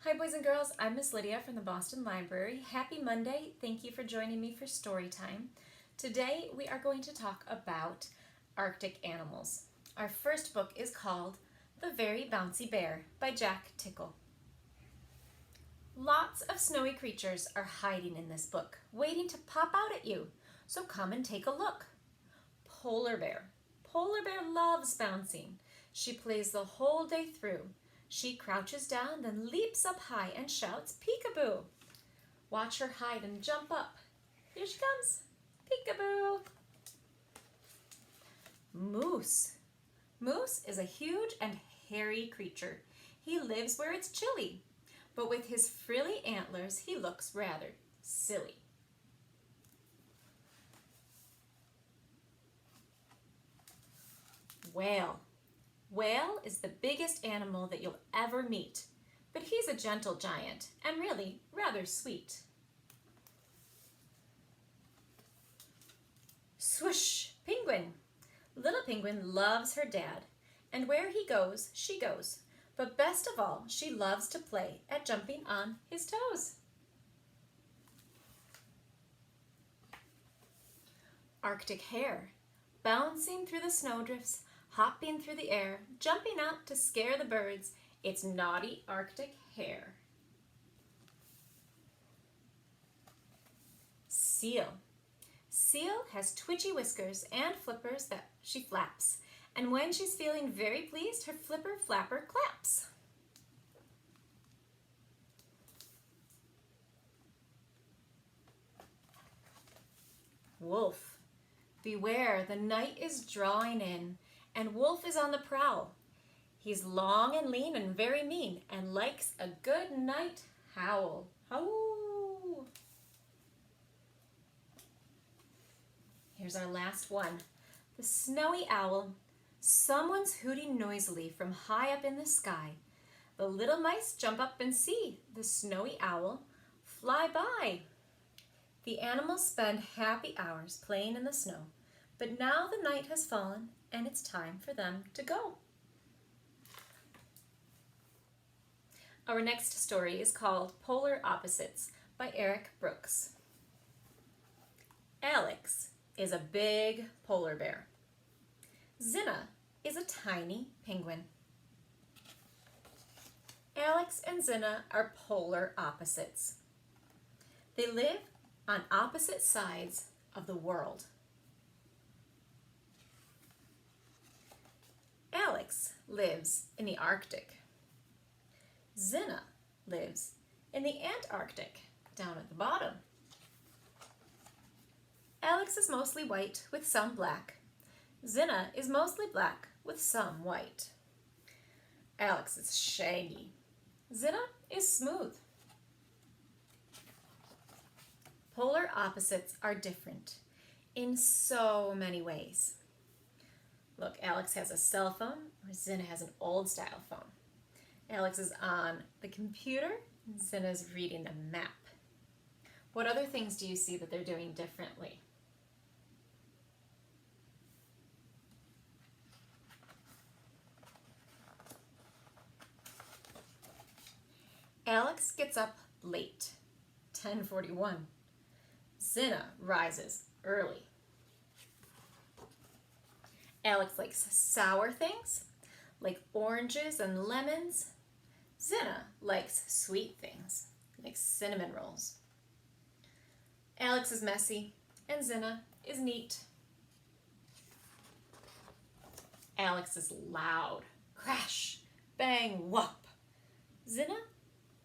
Hi boys and girls, I'm Miss Lydia from the Boston Library. Happy Monday. Thank you for joining me for story time. Today we are going to talk about Arctic animals. Our first book is called The Very Bouncy Bear by Jack Tickle. Lots of snowy creatures are hiding in this book, waiting to pop out at you. So come and take a look. Polar bear. Polar bear loves bouncing. She plays the whole day through. She crouches down, then leaps up high and shouts, "Peekaboo!" Watch her hide and jump up. Here she comes. Peekaboo! Moose. Moose is a huge and hairy creature. He lives where it's chilly, but with his frilly antlers, he looks rather silly. Whale. Whale is the biggest animal that you'll ever meet, but he's a gentle giant and really rather sweet. Swoosh, penguin. Little penguin loves her dad, and where he goes, she goes. But best of all, she loves to play at jumping on his toes. Arctic hare. Bouncing through the snowdrifts, hopping through the air, jumping out to scare the birds. It's naughty Arctic hare. Seal. Seal has twitchy whiskers and flippers that she flaps, and when she's feeling very pleased, her flipper flapper claps. Wolf. Beware, the night is drawing in, and Wolf is on the prowl. He's long and lean and very mean, and likes a good night howl. Howl! Here's our last one. The snowy owl. Someone's hooting noisily from high up in the sky. The little mice jump up and see the snowy owl fly by. The animals spend happy hours playing in the snow, but now the night has fallen and it's time for them to go. Our next story is called Polar Opposites by Eric Brooks. Alex is a big polar bear. Zinna is a tiny penguin. Alex and Zinna are polar opposites. They live on opposite sides of the world. Alex lives in the Arctic. Zinna lives in the Antarctic, down at the bottom. Alex is mostly white with some black. Zinna is mostly black with some white. Alex is shaggy. Zinna is smooth. Polar opposites are different in so many ways. Look, Alex has a cell phone, or Zinna has an old style phone. Alex is on the computer, and Zinna's reading a map. What other things do you see that they're doing differently? Alex gets up late, 10:41. Zinna rises early. Alex likes sour things, like oranges and lemons. Zinna likes sweet things, like cinnamon rolls. Alex is messy, and Zinna is neat. Alex is loud, crash, bang, whop. Zinna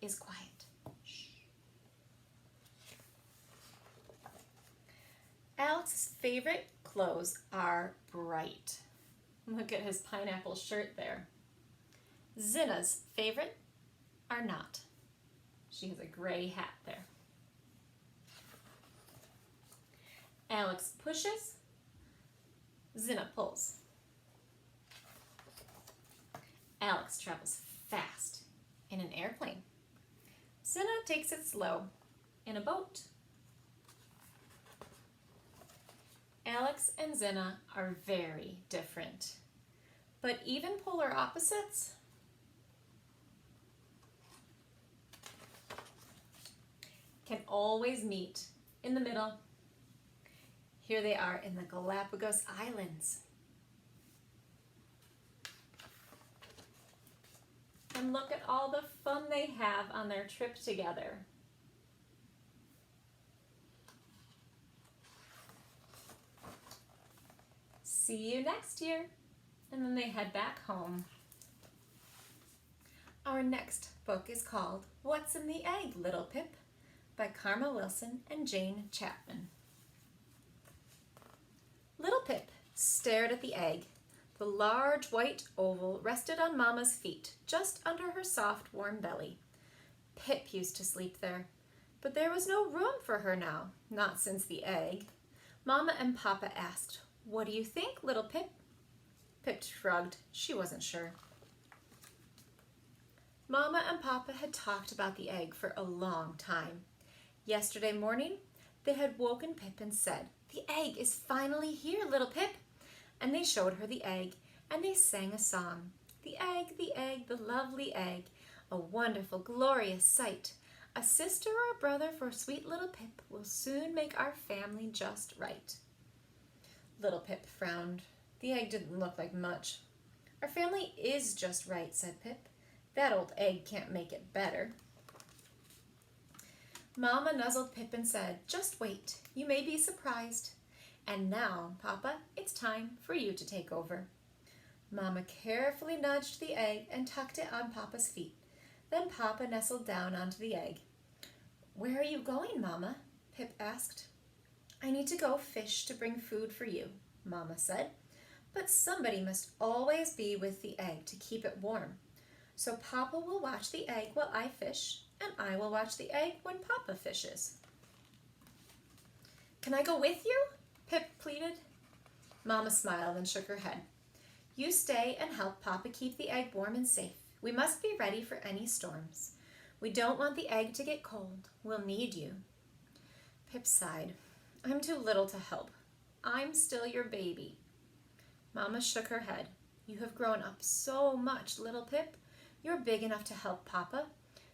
is quiet. Shh. Alex's favorite clothes are bright. Look at his pineapple shirt there. Zinna's favorite are not. She has a gray hat there. Alex pushes, Zinna pulls. Alex travels fast in an airplane. Zinna takes it slow in a boat. Alex and Zinna are very different. But even polar opposites always meet in the middle. Here they are in the Galapagos Islands. And look at all the fun they have on their trip together. See you next year. And then they head back home. Our next book is called What's in the Egg, Little Pip? By Karma Wilson and Jane Chapman. Little Pip stared at the egg. The large white oval rested on Mama's feet, just under her soft, warm belly. Pip used to sleep there, but there was no room for her now, not since the egg. Mama and Papa asked, "What do you think, Little Pip?" Pip shrugged. She wasn't sure. Mama and Papa had talked about the egg for a long time. Yesterday morning, they had woken Pip and said, "The egg is finally here, Little Pip." And they showed her the egg, and they sang a song. The egg, the lovely egg, a wonderful, glorious sight. A sister or a brother for sweet little Pip will soon make our family just right. Little Pip frowned. The egg didn't look like much. "Our family is just right," said Pip. "That old egg can't make it better." Mama nuzzled Pip and said, "Just wait, you may be surprised. And now, Papa, it's time for you to take over." Mama carefully nudged the egg and tucked it on Papa's feet. Then Papa nestled down onto the egg. "Where are you going, Mama?" Pip asked. "I need to go fish to bring food for you," Mama said. "But somebody must always be with the egg to keep it warm. So Papa will watch the egg while I fish, and I will watch the egg when Papa fishes." "Can I go with you?" Pip pleaded. Mama smiled and shook her head. "You stay and help Papa keep the egg warm and safe. We must be ready for any storms. We don't want the egg to get cold. We'll need you." Pip sighed. "I'm too little to help. I'm still your baby." Mama shook her head. "You have grown up so much, Little Pip. You're big enough to help Papa.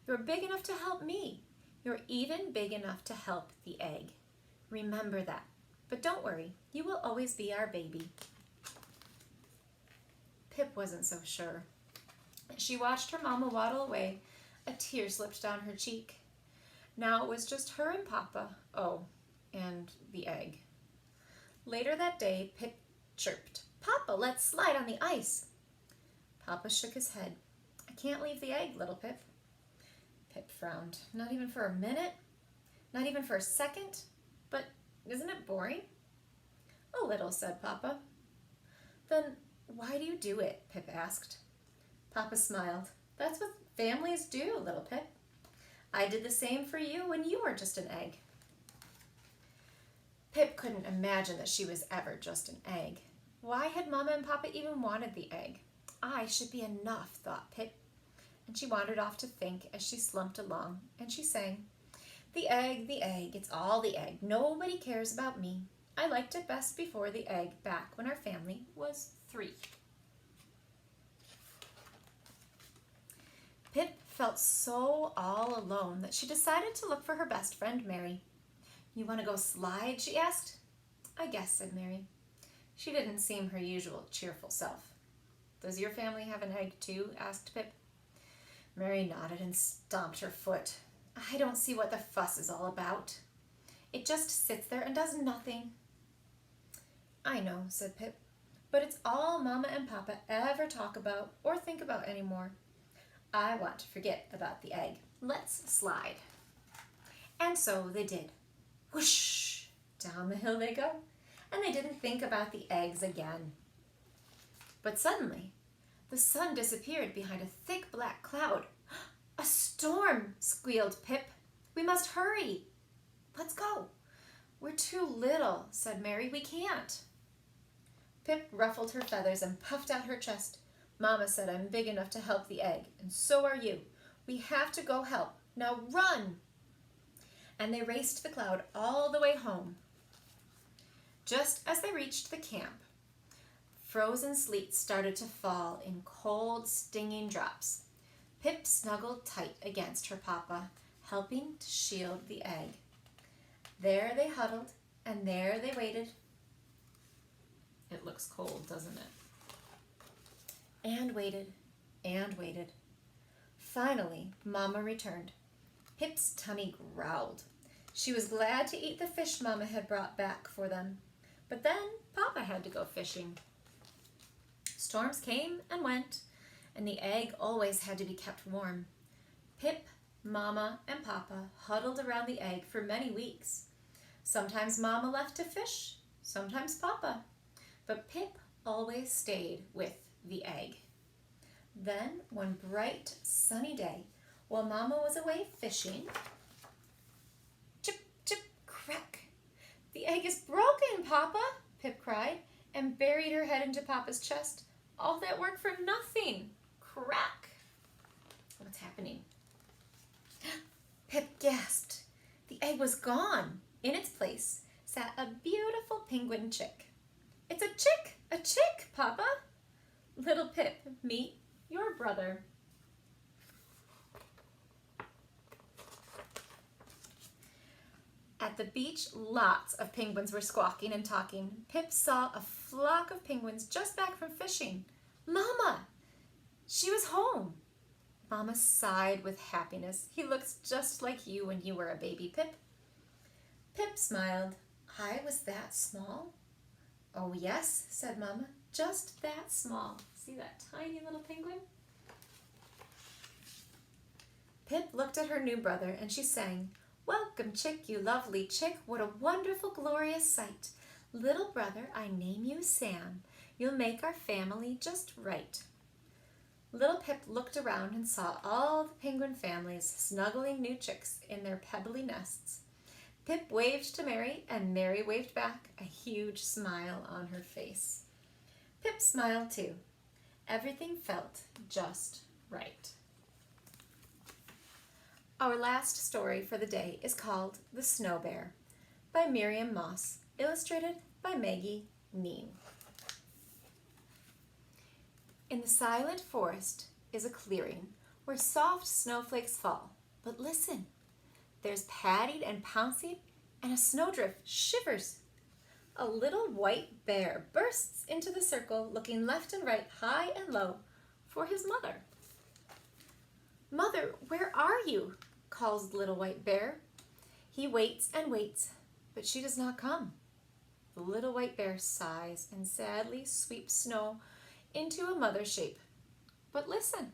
You're big enough to help me. You're even big enough to help the egg. Remember that. But don't worry, you will always be our baby." Pip wasn't so sure. As she watched her Mama waddle away, a tear slipped down her cheek. Now it was just her and Papa. Oh, and the egg. Later that day, Pip chirped, "Papa, let's slide on the ice." Papa shook his head. "I can't leave the egg, Little Pip." Pip frowned. "Not even for a minute? Not even for a second? But isn't it boring?" "A little," said Papa. "Then why do you do it?" Pip asked. Papa smiled. "That's what families do, Little Pip. I did the same for you when you were just an egg." Pip couldn't imagine that she was ever just an egg. Why had Mama and Papa even wanted the egg? I should be enough, thought Pip. And she wandered off to think as she slumped along, and she sang, the egg, it's all the egg. Nobody cares about me. I liked it best before the egg, back when our family was 3. Pip felt so all alone that she decided to look for her best friend, Mary. "You want to go slide?" she asked. "I guess," said Mary. She didn't seem her usual cheerful self. "Does your family have an egg too?" asked Pip. Mary nodded and stomped her foot. "I don't see what the fuss is all about. It just sits there and does nothing." "I know," said Pip, "but it's all Mama and Papa ever talk about or think about anymore. I want to forget about the egg. Let's slide." And so they did. Whoosh! Down the hill they go, and they didn't think about the eggs again. But suddenly, the sun disappeared behind a thick black cloud. "A storm!" squealed Pip. "We must hurry." "Let's go." "We're too little," said Mary. "We can't." Pip ruffled her feathers and puffed out her chest. "Mama said I'm big enough to help the egg, and so are you. We have to go help. Now run!" And they raced the cloud all the way home. Just as they reached the camp, frozen sleet started to fall in cold, stinging drops. Pip snuggled tight against her Papa, helping to shield the egg. There they huddled, and there they waited. It looks cold, doesn't it? And waited, and waited. Finally, Mama returned. Pip's tummy growled. She was glad to eat the fish Mama had brought back for them. But then Papa had to go fishing. Storms came and went, and the egg always had to be kept warm. Pip, Mama, and Papa huddled around the egg for many weeks. Sometimes Mama left to fish, sometimes Papa. But Pip always stayed with the egg. Then, one bright, sunny day, while Mama was away fishing, chip, chip, crack. The egg is broken, Papa, Pip cried, and buried her head into Papa's chest. All that work for nothing. Crack. What's happening? Pip gasped. The egg was gone. In its place sat a beautiful penguin chick. It's a chick, Papa. Little Pip, meet your brother. At the beach, lots of penguins were squawking and talking. Pip saw a flock of penguins just back from fishing. Mama! She was home. Mama sighed with happiness. He looks just like you when you were a baby, Pip. Pip smiled. I was that small? Oh, yes, said Mama, just that small. See that tiny little penguin? Pip looked at her new brother and she sang, Welcome, chick, you lovely chick, what a wonderful, glorious sight. Little brother, I name you Sam. You'll make our family just right. Little Pip looked around and saw all the penguin families snuggling new chicks in their pebbly nests. Pip waved to Mary, and Mary waved back, a huge smile on her face. Pip smiled too. Everything felt just right. Our last story for the day is called The Snow Bear by Miriam Moss, illustrated by Maggie Neen. In the silent forest is a clearing where soft snowflakes fall. But listen, there's Patty and Bouncy, and a snowdrift shivers. A little white bear bursts into the circle, looking left and right, high and low, for his mother. Mother, where are you? Calls the little white bear. He waits and waits, but she does not come. The little white bear sighs and sadly sweeps snow into a mother shape. But listen,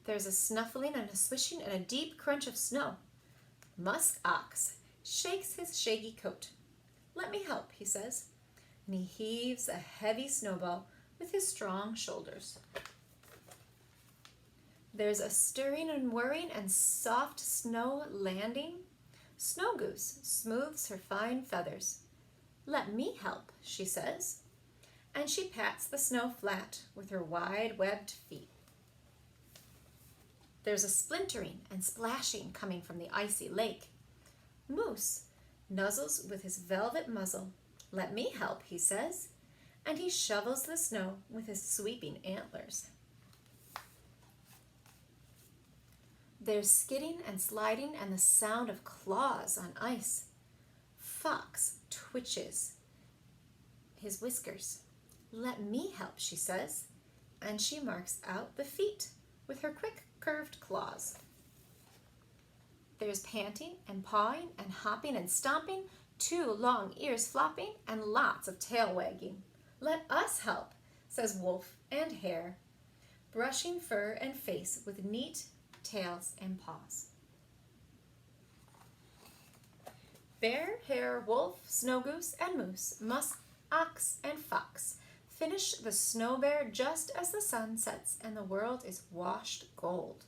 there's a snuffling and a swishing and a deep crunch of snow. Musk Ox shakes his shaggy coat. Let me help, he says, and he heaves a heavy snowball with his strong shoulders. There's a stirring and whirring and soft snow landing. Snow Goose smooths her fine feathers. Let me help, she says, and she pats the snow flat with her wide webbed feet. There's a splintering and splashing coming from the icy lake. Moose nuzzles with his velvet muzzle. Let me help, he says, and he shovels the snow with his sweeping antlers. There's skidding and sliding and the sound of claws on ice. Fox twitches his whiskers. Let me help, she says, and she marks out the feet with her quick curved claws. There's panting and pawing and hopping and stomping, 2 long ears flopping, and lots of tail wagging. Let us help, says Wolf and Hare, brushing fur and face with neat tails and paws. Bear, Hare, Wolf, Snow Goose, and Moose, Musk, Ox, and Fox finish the Snow Bear just as the sun sets and the world is washed gold.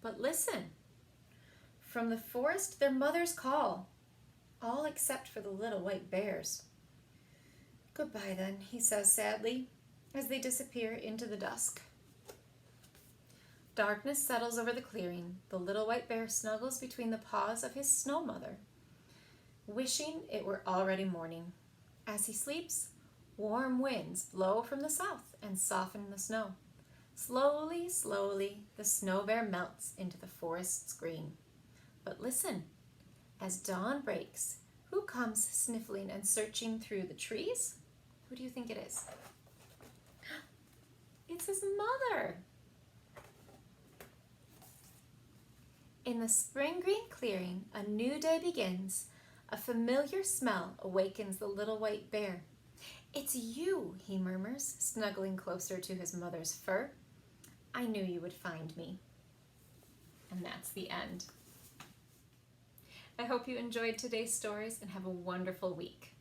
But listen, from the forest their mothers call, all except for the little white bears. Goodbye then, he says sadly, as they disappear into the dusk. Darkness settles over the clearing. The little white bear snuggles between the paws of his snow mother, wishing it were already morning. As he sleeps, warm winds blow from the south and soften the snow. Slowly, slowly, the snow bear melts into the forest's green. But listen, as dawn breaks, Who comes sniffling and searching through the trees? Who do you think it is? It's his mother. In the spring green clearing, a new day begins. A familiar smell awakens the little white bear. It's you, he murmurs, snuggling closer to his mother's fur. I knew you would find me. And that's the end. I hope you enjoyed today's stories and have a wonderful week.